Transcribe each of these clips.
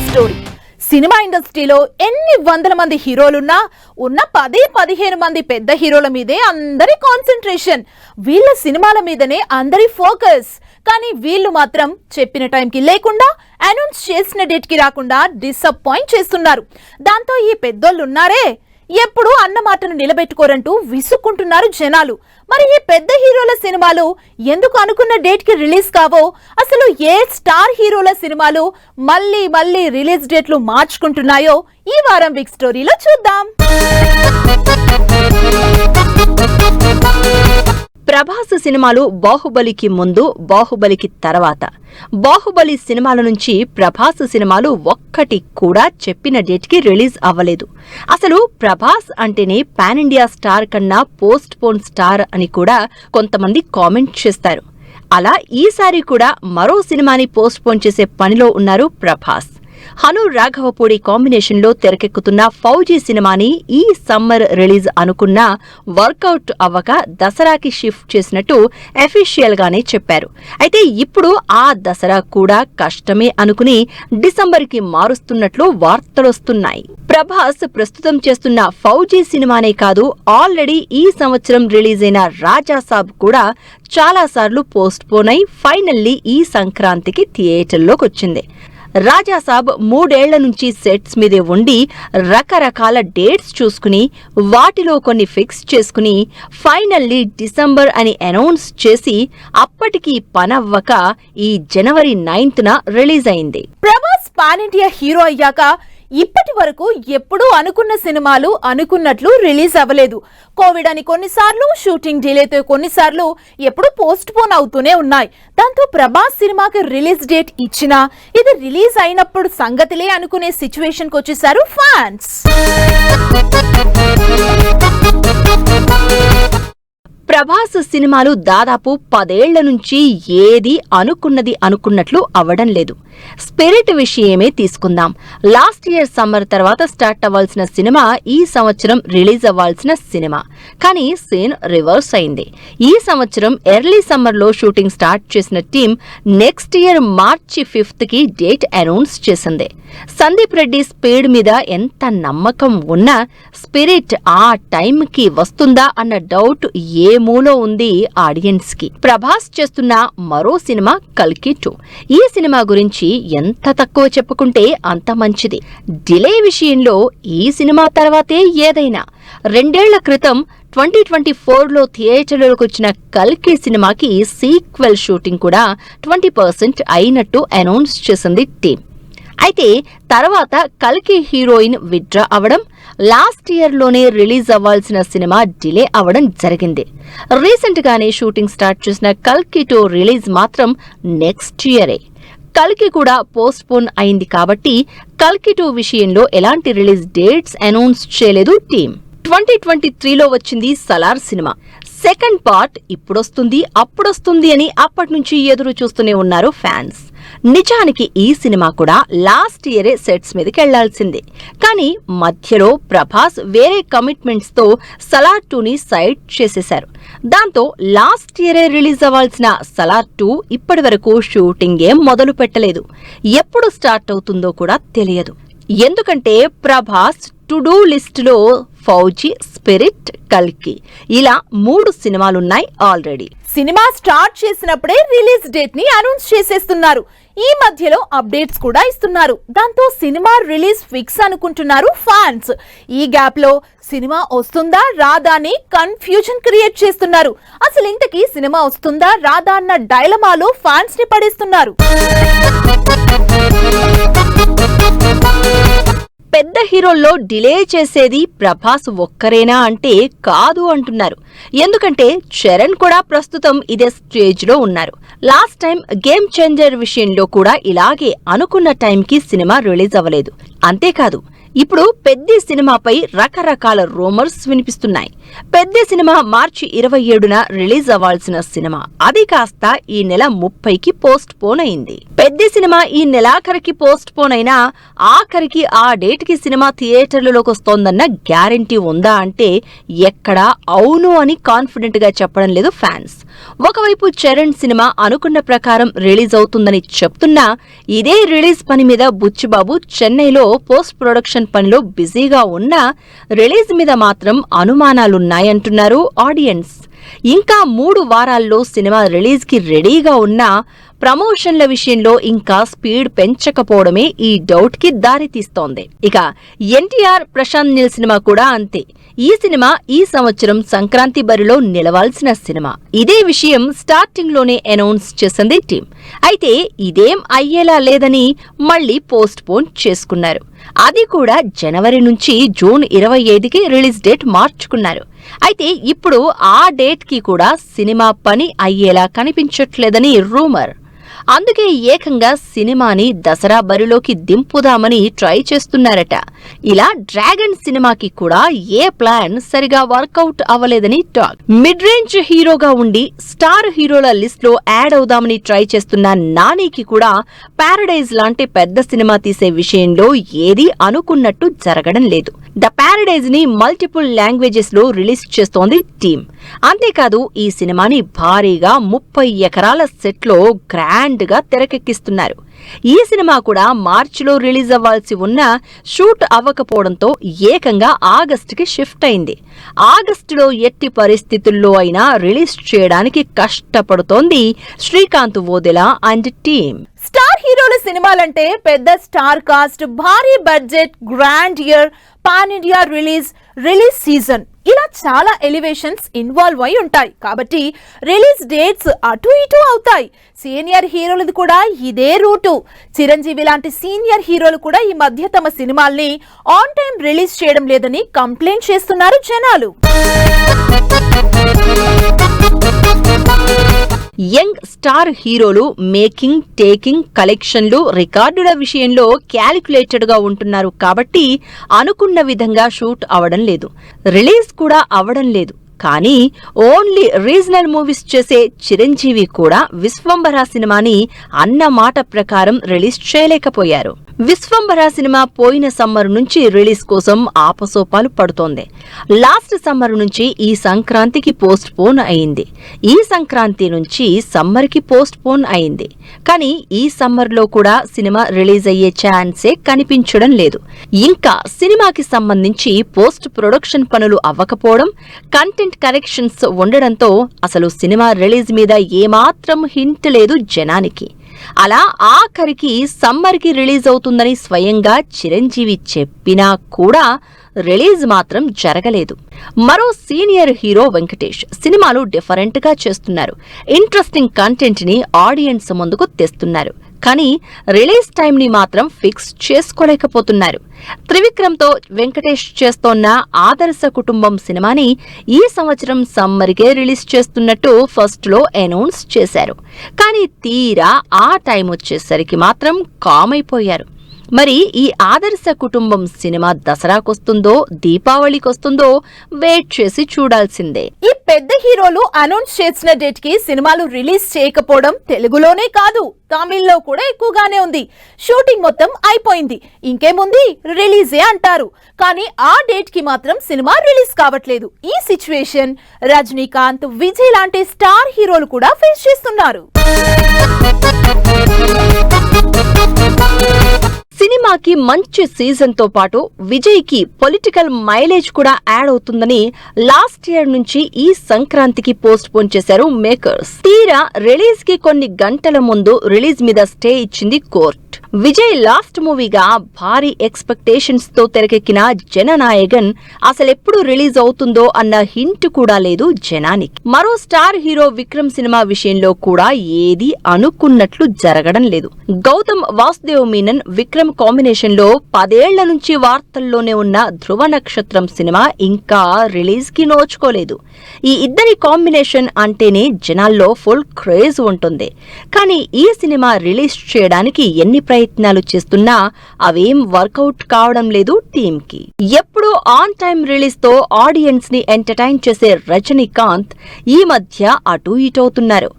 Story. Cinema ఇండస్ట్రీలో ఎన్ని వందల మంది హీరోలున్నా ఉన్న 10-15 మంది పెద్ద హీరోల మీదే అందరి కాన్సంట్రేషన్, వీళ్ళ సినిమాల మీదనే అందరి ఫోకస్. కానీ వీళ్ళు మాత్రం చెప్పిన టైంకి లేకుండా, అనౌన్స్ చేసిన డేట్ కి రాకుండా డిసప్పాయింట్ చేస్తున్నారు. దాంతో ఈ పెద్దోళ్ళు ఉన్నారే ఎప్పుడు అన్న మాటను నిలబెట్టుకోరంటూ విసుక్కుంటున్నారు జనాలు. మరి ఈ పెద్ద హీరోల సినిమాలు ఎందుకు అనుకున్న డేట్ కి రిలీజ్ కావో, అసలు ఏ స్టార్ హీరోల సినిమాలు మళ్ళీ రిలీజ్ డేట్లు మార్చుకుంటున్నాయో ఈ వారం బిగ్ స్టోరీలో చూద్దాం. ప్రభాస్ సినిమాలు బాహుబలికి ముందు, బాహుబలికి తర్వాత. బాహుబలి సినిమాల నుంచి ప్రభాస్ సినిమాలు ఒక్కటి కూడా చెప్పిన డేట్కి రిలీజ్ అవ్వలేదు. అసలు ప్రభాస్ అంటేనే పాన్ ఇండియా స్టార్ కన్నా పోస్ట్ పోన్ స్టార్ అని కూడా కొంతమంది కామెంట్ చేస్తారు. అలా ఈసారి కూడా మరో సినిమాని పోస్ట్ పోన్ చేసే పనిలో ఉన్నారు ప్రభాస్. హను రాఘవపూడి కాంబినేషన్ లో తెరకెక్కుతున్న ఫౌజీ సినిమాని ఈ సమ్మర్ రిలీజ్ అనుకున్నా వర్కౌట్ అవ్వక దసరాకి షిఫ్ట్ చేసినట్టు అఫీషియల్ గానే చెప్పారు. అయితే ఇప్పుడు ఆ దసరా కూడా కష్టమే అనుకుని డిసెంబర్ కి మారుస్తున్నట్లు వార్తలొస్తున్నాయి. ప్రభాస్ ప్రస్తుతం చేస్తున్న ఫౌజీ సినిమానే కాదు, ఆల్రెడీ ఈ సంవత్సరం రిలీజ్ అయిన రాజాసాబ్ కూడా చాలా సార్లు పోస్ట్ పోన్ అయి ఫైనల్లీ ఈ సంక్రాంతికి థియేటర్లోకి వచ్చింది. రాజాసాబ్ 3 ఏళ్ల నుంచి సెట్స్ మీదే ఉండి రకరకాల డేట్స్ చూసుకుని వాటిలో కొన్ని ఫిక్స్ చేసుకుని ఫైనల్లీ డిసెంబర్ అని అనౌన్స్ చేసి అప్పటికి పనవ్వక ఈ జనవరి 9న రిలీజ్ అయింది. ప్రభాస్ పాన్ ఇండియా హీరో అయ్యాక ఇప్పటి వరకు ఎప్పుడూ అనుకున్న సినిమాలు అనుకున్నట్లు రిలీజ్ అవ్వలేదు. కోవిడ్ అని కొన్నిసార్లు, షూటింగ్ డిలేతో కొన్నిసార్లు ఎప్పుడు పోస్ట్ పోన్ అవుతూనే ఉన్నాయి. దాంతో ప్రభాస్ సినిమాకి రిలీజ్ డేట్ ఇచ్చినా ఇది రిలీజ్ అయినప్పుడు సంగతిలే అనుకునే సిచ్యువేషన్ కి వచ్చేసారు ఫ్యాన్స్. ప్రభాస్ సినిమాలు దాదాపు 10 ఏళ్ల నుంచి ఏది అనుకున్నది అనుకున్నట్లు అవ్వడం లేదు. స్పిరిట్ విషయమే తీసుకుందాం. లాస్ట్ ఇయర్ సమ్మర్ తర్వాత స్టార్ట్ అవ్వాల్సిన సినిమా ఈ సంవత్సరం రిలీజ్ అవ్వాల్సిన సినిమా, కానీ సీన్ రివర్స్ అయింది. ఈ సంవత్సరం ఎర్లీ సమ్మర్ లో షూటింగ్ స్టార్ట్ చేసిన టీం నెక్స్ట్ ఇయర్ మార్చి 5th కి డేట్ అనౌన్స్ చేసింది. సందీప్ రెడ్డి స్పీడ్ మీద ఎంత నమ్మకం ఉన్నా స్పిరిట్ ఆ టైంకి వస్తుందా అన్న డౌట్ ఏ మూలో ఉంది ఆడియన్స్ కి. ప్రభాస్ చేస్తున్న మరో సినిమా కల్కి 2. ఈ సినిమా గురించి ఎంత తక్కువ చెప్పుకుంటే అంత మంచిది. డిలే విషయంలో ఈ సినిమా తర్వాతే ఏదైనా. 2 ఏళ్ల క్రితం 2024లో థియేటర్లోకి వచ్చిన కల్కి సినిమాకి సీక్వెల్ షూటింగ్ కూడా 20% అయినట్టు అనౌన్స్ చేసింది టీం. అయితే తర్వాత కల్కి హీరోయిన్ విత్డ్రా అవడం, లాస్ట్ ఇయర్ లోనే రిలీజ్ అవ్వాల్సిన సినిమా డిలే అవడం జరిగింది. రీసెంట్ గానే షూటింగ్ స్టార్ట్ చేసిన కల్కి 2 రిలీజ్ మాత్రం నెక్స్ట్ ఇయరే. కల్కి కూడా పోస్ట్ పోన్ అయింది కాబట్టి కల్కి 2 విషయంలో ఎలాంటి రిలీజ్ డేట్స్ అనౌన్స్ చేయలేదు టీం. 2023లో వచ్చింది సలార్ సినిమా. సెకండ్ పార్ట్ ఇప్పుడొస్తుంది అప్పుడొస్తుంది అని అప్పటి నుంచి ఎదురు చూస్తూనే ఉన్నారు ఫ్యాన్స్. నిజానికి ఈ సినిమా కూడా లాస్ట్ ఇయరే సెట్స్ మీదకి వెళ్లాల్సిందే. కానీ మధ్యలో ప్రభాస్ వేరే కమిట్మెంట్స్ తో సలార్ 2ని సైడ్ చేసేశారు. దాంతో లాస్ట్ ఇయరే రిలీజ్ అవ్వాల్సిన సలార్ 2 ఇప్పటి వరకు షూటింగ్ ఏం మొదలు పెట్టలేదు. ఎప్పుడు స్టార్ట్ అవుతుందో కూడా తెలియదు. ఎందుకంటే ప్రభాస్ టు డూ లిస్ట్ లో ఫౌజీ, స్పిరిట్, కల్కి ఇలా 3 సినిమాలున్నాయి ఆల్రెడీ. సినిమా స్టార్ట్ చేసినప్పుడే రిలీజ్ డేట్ ని అనౌన్స్ చేసేస్తున్నారు. ఈ మధ్యలో అప్డేట్స్ కూడా ఇస్తున్నారు. దాంతో సినిమా రిలీజ్ ఫిక్స్ అనుకుంటున్నారు ఫ్యాన్స్. ఈ గ్యాప్ లో సినిమా వస్తుందా రాదా అని కన్ఫ్యూజన్ క్రియేట్ చేస్తున్నారు. అసలు ఇంతకీ సినిమా వస్తుందా రాదా అన్న డైలమాలో ఫ్యాన్స్ ని పడేస్తున్నారు. పెద్ద హీరోల్లో డిలే చేసేది ప్రభాస్ ఒక్కరేనా అంటే కాదు అంటున్నారు. ఎందుకంటే చరణ్ కూడా ప్రస్తుతం ఇదే స్టేజ్ లో ఉన్నారు. లాస్ట్ టైం గేమ్ చేంజర్ విషయంలో కూడా ఇలాగే అనుకున్న టైంకి సినిమా రిలీజ్ అవ్వలేదు. అంతేకాదు ఇప్పుడు పెద్ద సినిమాపై రకరకాల రూమర్స్ వినిపిస్తున్నాయి. పెద్ద సినిమా మార్చి 27న రిలీజ్ అవ్వాల్సిన సినిమా, అది కాస్త ఈ నెల 30కి పోస్ట్ పోన్ అయింది. పెద్ద సినిమా ఈ నెలాఖరికి పోస్ట్ పోన్ అయినా ఆఖరికి ఆ డేట్ కి సినిమా థియేటర్లలోకి వస్తోందన్న గ్యారంటీ ఉందా అంటే ఎక్కడా అవును అని కాన్ఫిడెంట్ గా చెప్పడం లేదు ఫ్యాన్స్. ఒకవైపు చరణ్ సినిమా అనుకున్న ప్రకారం రిలీజ్ అవుతుందని చెప్తున్నా ఇదే రిలీజ్ పని మీద బుచ్చిబాబు చెన్నైలో పోస్ట్ ప్రొడక్షన్ పనిలో బిజీగా ఉన్నా రిలీజ్ మీద మాత్రం అనుమానాలున్నాయంటున్నారు ఆడియన్స్. ఇంకా 3 వారాల్లో సినిమా రిలీజ్ కి రెడీగా ఉన్నా ప్రమోషన్ల విషయంలో ఇంకా స్పీడ్ పెంచకపోవడమే ఈ డౌట్ కి దారితీస్తోంది. ఇక ఎన్టీఆర్ ప్రశాంత్ నీల్ సినిమా కూడా అంతే. ఈ సినిమా ఈ సంవత్సరం సంక్రాంతి బరిలో నిలవాల్సిన సినిమా. ఇదే విషయం స్టార్టింగ్ లోనే అనౌన్స్ చేసింది టీం. అయితే ఇదేం అయ్యేలా లేదని మళ్లీ పోస్ట్ పోన్ చేసుకున్నారు. అది కూడా జనవరి నుంచి జూన్ 25కి రిలీజ్ డేట్ మార్చుకున్నారు. అయితే ఇప్పుడు ఆ డేట్ కి కూడా సినిమా పని అయ్యేలా కనిపించట్లేదని రూమర్. అందుకే ఏకంగా సినిమాని దసరా బరిలోకి దింపుదామని ట్రై చేస్తున్నారట. ఇలా డ్రాగన్ సినిమాకి కూడా ఏ ప్లాన్ సరిగా వర్కౌట్ అవ్వలేదని టాక్. మిడ్ రేంజ్ హీరోగా ఉండి స్టార్ హీరోల లిస్ట్ లో యాడ్ అవుదామని ట్రై చేస్తున్న నానికి కూడా పారడైజ్ లాంటి పెద్ద సినిమా తీసే విషయంలో ఏది అనుకున్నట్టు జరగడం లేదు. ద పారడైజ్ ని మల్టిపుల్ లాంగ్వేజెస్ లో రిలీజ్ చేస్తోంది టీం. అంతేకాదు ఈ సినిమాని భారీగా 30 ఎకరాల సెట్ లో గ్రాండ్ గా తెరకెక్కిస్తున్నారు. ఈ సినిమా కూడా మార్చిలో రిలీజ్ అవ్వాల్సి ఉన్నా షూట్ అవ్వకపోవడంతో ఏకంగా ఆగస్టుకి షిఫ్ట్ అయింది. ఆగస్టులో ఎట్టి పరిస్థితుల్లో అయినా రిలీజ్ చేయడానికి కష్టపడుతోంది శ్రీకాంత్ వోదెలా అండ్ టీం. స్టార్ హీరోల సినిమాలంటే పెద్ద స్టార్ కాస్ట్, భారీ budget, grand year, pan India release season, ఇలా చాలా ఎలివేషన్స్ ఇన్వాల్వ్ అయి ఉంటాయి. కాబట్టి రిలీజ్ డేట్స్ అటు ఇటు అవుతాయి. సీనియర్ హీరోలది కూడా ఇదే రూటు. చిరంజీవి లాంటి సీనియర్ హీరోలు కూడా ఈ మధ్య తమ సినిమాల్ని ఆన్ టైం రిలీజ్ చేయడం లేదని కంప్లైంట్ చేస్తున్నారు జనాలు. యంగ్ స్టార్ హీరోలు మేకింగ్, టేకింగ్, కలెక్షన్లు, రికార్డుల విషయంలో క్యాలిక్యులేటెడ్ గా ఉంటున్నారు. కాబట్టి అనుకున్న విధంగా షూట్ అవడం లేదు, రిలీజ్ కూడా అవడం లేదు. కానీ ఓన్లీ రీజనల్ మూవీస్ చేసే చిరంజీవి కూడా విశ్వంభర సినిమాని అన్న మాట ప్రకారం రిలీజ్ చేయలేకపోయారు. విశ్వంభర సినిమా పోయిన సమ్మర్ నుంచి రిలీజ్ కోసం ఆపసోపాలు పడుతోంది. లాస్ట్ సమ్మర్ నుంచి ఈ సంక్రాంతికి పోస్ట్ పోన్ అయింది. ఈ సంక్రాంతి నుంచి సమ్మర్ కి పోస్ట్ పోన్ అయింది. కానీ ఈ సమ్మర్ లో కూడా సినిమా రిలీజ్ అయ్యే ఛాన్సే కనిపించడం లేదు. ఇంకా సినిమాకి సంబంధించి పోస్ట్ ప్రొడక్షన్ పనులు అవ్వకపోవడం, కంటెంట్ కరెక్షన్స్ ఉండడంతో అసలు సినిమా రిలీజ్ మీద ఏమాత్రం హింట్ లేదు జనానికి. అలా ఆఖరికి సమ్మర్ కి రిలీజ్ అవుతుందని స్వయంగా చిరంజీవి చెప్పినా కూడా రిలీజ్ మాత్రం జరగలేదు. మరో సీనియర్ హీరో వెంకటేష్ సినిమాలు డిఫరెంట్ గా చేస్తున్నారు. ఇంట్రెస్టింగ్ కంటెంట్ ని ఆడియన్స్ ముందుకు తెస్తున్నారు. కానీ రిలీజ్ టైం ని మాత్రం ఫిక్స్ చేసుకోలేకపోతున్నారు. త్రివిక్రమ్తో వెంకటేష్ చేస్తోన్న ఆదర్శ కుటుంబం సినిమాని ఈ సంవత్సరం సమ్మర్కే రిలీజ్ చేస్తున్నట్టు ఫస్ట్ లో అనౌన్స్ చేశారు. కానీ తీరా ఆ టైం వచ్చేసరికి మాత్రం కామ్ అయిపోయారు. మరి ఈ ఆదర్శ కుటుంబం సినిమా దసరాకొస్తుందో దీపావళికొస్తుందో వెయిట్ చేసి చూడాల్సిందే. ఈ పెద్ద హీరోలు అనౌన్స్ చేసిన డేట్ కి సినిమాలు రిలీజ్ చేయకపోవడం తెలుగులోనే కాదు, తమిళ్లో కూడా ఎక్కువగానే ఉంది. షూటింగ్ మొత్తం అయిపోయింది, ఇంకేముంది రిలీజే అంటారు. కానీ ఆ డేట్ కి మాత్రం సినిమా రిలీజ్ కావట్లేదు. ఈ సిచ్యువేషన్ రజనీకాంత్, విజయ్ లాంటి స్టార్ హీరోలు కూడా ఫేస్ చేస్తున్నారు. సినిమాకి మంచి సీజన్ తో పాటు విజయ్ కి పొలిటికల్ మైలేజ్ కూడా యాడ్ అవుతుందని లాస్ట్ ఇయర్ నుంచి ఈ సంక్రాంతికి పోస్ట్ పోన్ చేశారు మేకర్స్. తీరా రిలీజ్ కి కొన్ని గంటల ముందు రిలీజ్ మీద స్టే ఇచ్చింది కోర్ట్. విజయ్ లాస్ట్ మూవీగా భారీ ఎక్స్పెక్టేషన్స్ తో తెరకెక్కిన జననాయగన్ అసలెప్పుడు రిలీజ్ అవుతుందో అన్న హింట్ కూడా లేదు జనానికి. మరో స్టార్ హీరో విక్రమ్ సినిమా విషయంలో కూడా ఏది అనుకున్నట్లు జరగడం లేదు. గౌతమ్ వాసుదేవ్ మీనన్ విక్రమ్ కాంబినేషన్ లో 10 ఏళ్ల నుంచి వార్తల్లోనే ఉన్న ధృవ నక్షత్రం సినిమా ఇంకా రిలీజ్ కి నోచుకోలేదు. ఈ ఇద్దరి కాంబినేషన్ అంటేనే జనాల్లో ఫుల్ క్రేజ్ ఉంటుంది. కానీ ఈ సినిమా రిలీజ్ చేయడానికి ఎన్ని ప్రయత్నాలు చేస్తున్నా అవేం వర్కౌట్ కావడం లేదు టీమ్ కి. ఎప్పుడూ ఆన్ టైం రిలీజ్ తో ఆడియన్స్ ని ఎంటర్టైన్ చేసే రజనీకాంత్ ఈ మధ్య అటూ ఇటవుతున్నారు.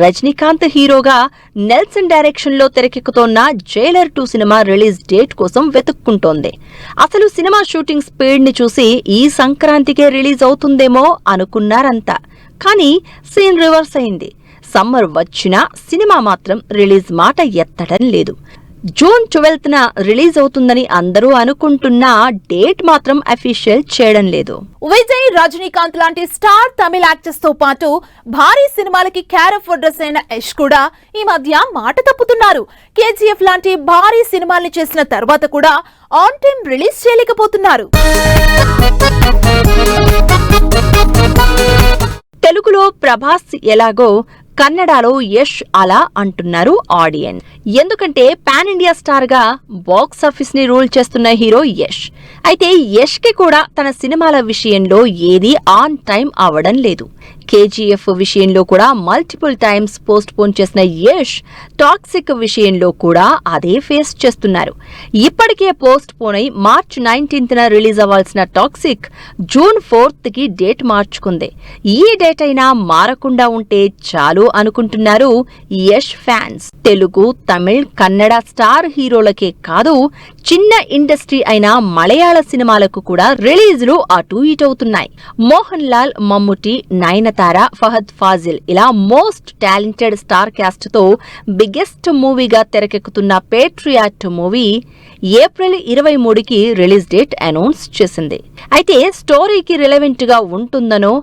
రజనీకాంత్ హీరోగా నెల్సన్ డైరెక్షన్ లో తెరకెక్కుతోన్న జైలర్ 2 సినిమా రిలీజ్ డేట్ కోసం వెతుక్కుంటోంది. అసలు సినిమా షూటింగ్ స్పీడ్ ని చూసి ఈ సంక్రాంతికే రిలీజ్ అవుతుందేమో అనుకున్నారంతా. కానీ సీన్ రివర్స్ అయింది. సమ్మర్ వచ్చినా సినిమా మాత్రం రిలీజ్ మాట ఎత్తడం లేదు. జూన్ 12న రిలీజ్ అవుతుందని అందరూ అనుకుంటున్నా డేట్ మాత్రం అఫీషియల్ చేయడం లేదు. విజయ్, రజనీకాంత్ లాంటి స్టార్ తమిళ యాక్టర్స్ తో పాటు భారీ సినిమాలకి క్యారఫ్ అడ్రస్ అయిన యష్ కూడా ఈ మధ్య మాట తప్పుతున్నారు. కేజీఎఫ్ లాంటి భారీ సినిమాల్ని చేసిన తర్వాత కూడా ఆన్ టైం రిలీజ్ చేయలేకపోతున్నారు. తెలుగులో ప్రభాస్ ఎలాగో కన్నడలో యష్ అలా అంటున్నారు ఆడియన్స్. ఎందుకంటే పాన్ ఇండియా స్టార్ గా బాక్స్ ఆఫీస్ ని రూల్ చేస్తున్న హీరో యష్. అయితే యష్ కి కూడా తన సినిమాల విషయంలో ఏది ఆన్ టైం అవడం లేదు. కేజీఎఫ్ విషయంలో కూడా మల్టిపుల్ టైమ్స్ పోస్ట్ పోన్ చేసిన యష్ టాక్సిక్ విషయంలో కూడా అదే ఫేస్ చేస్తున్నారు. ఇప్పటికే పోస్ట్ పోన్ అయి మార్చ్ 19న రిలీజ్ అవ్వాల్సిన టాక్సిక్ జూన్ 4th కి డేట్ మార్చుకుంది. ఈ డేట్ అయినా మారకుండా ఉంటే చాలు అనుకుంటున్నారు యష్ ఫ్యాన్స్. తెలుగు, తమిళ్, కన్నడ స్టార్ హీరోలకే కాదు, చిన్న ఇండస్ట్రీ అయిన మలయాళ సినిమాలకు కూడా రిలీజ్లు అటూ ఇటవుతున్నాయి. మోహన్ లాల్, మమ్ముటి, నయనతార, ఫహద్ ఫాజిల్ ఇలా మోస్ట్ టాలెంటెడ్ స్టార్ క్యాస్ట్ తో బిగ్గెస్ట్ మూవీగా తెరకెక్కుతున్న పేట్రియాట్ మూవీ ఏప్రిల్ 23కి రిలీజ్ డేట్ అనౌన్స్ చేసింది. అయితే స్టోరీకి రిలవెంట్ గా ఉంటుందనో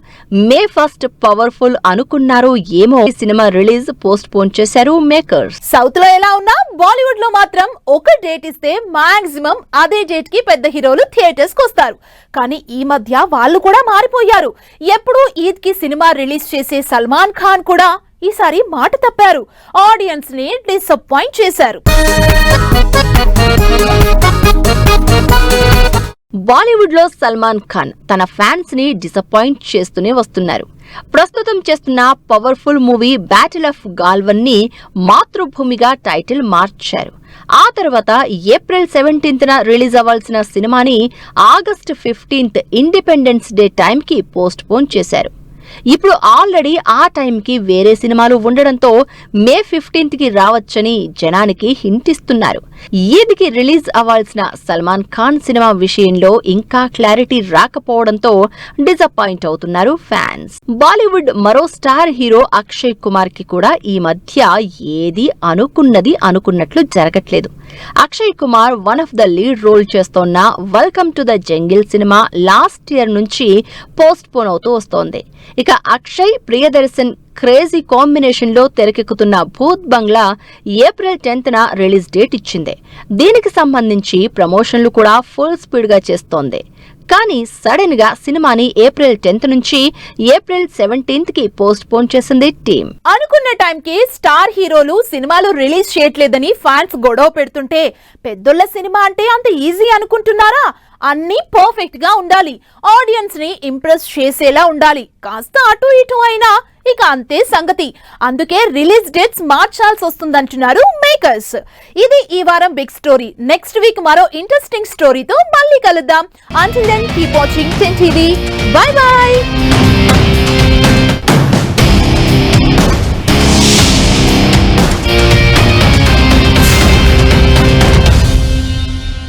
మే 1 పవర్ఫుల్ అనుకున్నారో ఏమో సినిమా రిలీజ్ పోస్ట్ పోన్ చేశారు మేకర్స్. సౌత్ లో ఎలా ఉన్నా బాలీవుడ్ లో మాత్రం ఒక డేట్ ఇస్తే మాక్సిమం అదే డేట్ కి పెద్ద హీరోలు థియేటర్స్ కు వస్తారు. కానీ ఈ మధ్య వాళ్ళు కూడా మారిపోయారు. ఎప్పుడు ఈద్ కి సినిమా రిలీజ్ చేసే సల్మాన్ ఖాన్ కూడా ఈసారి మాట తప్పారు. ఆడియన్స్ ని డిసప్పాయింట్ చేశారు. బాలీవుడ్ లో సల్మాన్ ఖాన్ తన ఫ్యాన్స్ ని డిసప్పాయింట్ చేస్తూనే వస్తున్నారు. ప్రస్తుతం చేస్తున్న powerful movie battle of Galwan ని మాతృభూమిగా టైటిల్ మార్చారు. ఆ తర్వాత ఏప్రిల్ 17న రిలీజ్ అవ్వాల్సిన సినిమాని ఆగస్ట్ 15th ఇండిపెండెన్స్ డే టైంకి పోస్ట్ పోన్ చేశారు. ఇప్పుడు ఆల్రెడీ ఆ టైంకి వేరే సినిమాలు ఉండడంతో మే 15కి రావచ్చని జనానికి హింట్ ఇస్తున్నారు. ఈద్కి రిలీజ్ అవ్వాల్సిన సల్మాన్ ఖాన్ సినిమా విషయంలో ఇంకా క్లారిటీ రాకపోవడంతో డిసప్పాయింట్ అవుతున్నారు ఫ్యాన్స్. బాలీవుడ్ మరో స్టార్ హీరో అక్షయ్ కుమార్ కి కూడా ఈ మధ్య ఏది అనుకున్నది అనుకున్నట్లు జరగట్లేదు. Akshay Kumar one of the lead role చేస్తోన్న వెల్కమ్ టు ద జంగిల్ సినిమా లాస్ట్ ఇయర్ నుంచి పోస్ట్ పోన్ అవుతూ వస్తోంది. ఇక అక్షయ్, ప్రియదర్శన్ క్రేజీ కాంబినేషన్ లో తెరకెక్కుతున్న భూత్ బంగ్లా ఏప్రిల్ 10న రిలీజ్ డేట్ ఇచ్చింది. దీనికి సంబంధించి ప్రమోషన్లు కూడా ఫుల్ స్పీడ్ గా చేస్తోంది. కానీ సడన్ గా సినిమాని ఏప్రిల్ 10th నుంచి ఏప్రిల్ 17th పోస్ట్ పోన్ చేసింది టీం. అనుకున్న టైంకి స్టార్ హీరోలు సినిమాలు రిలీజ్ చేయట్లేదని ఫ్యాన్స్ గొడవ పెడుతుంటే పెద్దోళ్ల సినిమా అంటే అంత ఈజీ అనుకుంటున్నారా? అన్నీ పర్ఫెక్ట్ గా ఉండాలి. ఆడియన్స్ ని ఇంప్రెస్ చేసేలా ఉండాలి. కాస్త అటు ఇటు అయినా ఇక అంతే సంగతి. అందుకే రిలీజ్ డేట్స్ మార్చాల్సి వస్తుందంటున్నారు మేకర్స్. ఇది ఈ వారం బిగ్ స్టోరీ. నెక్స్ట్ వీక్ మరో ఇంట్రెస్టింగ్ స్టోరీతో మళ్ళీ కలుద్దాం. Until then, keep watching 10 TV. Bye bye.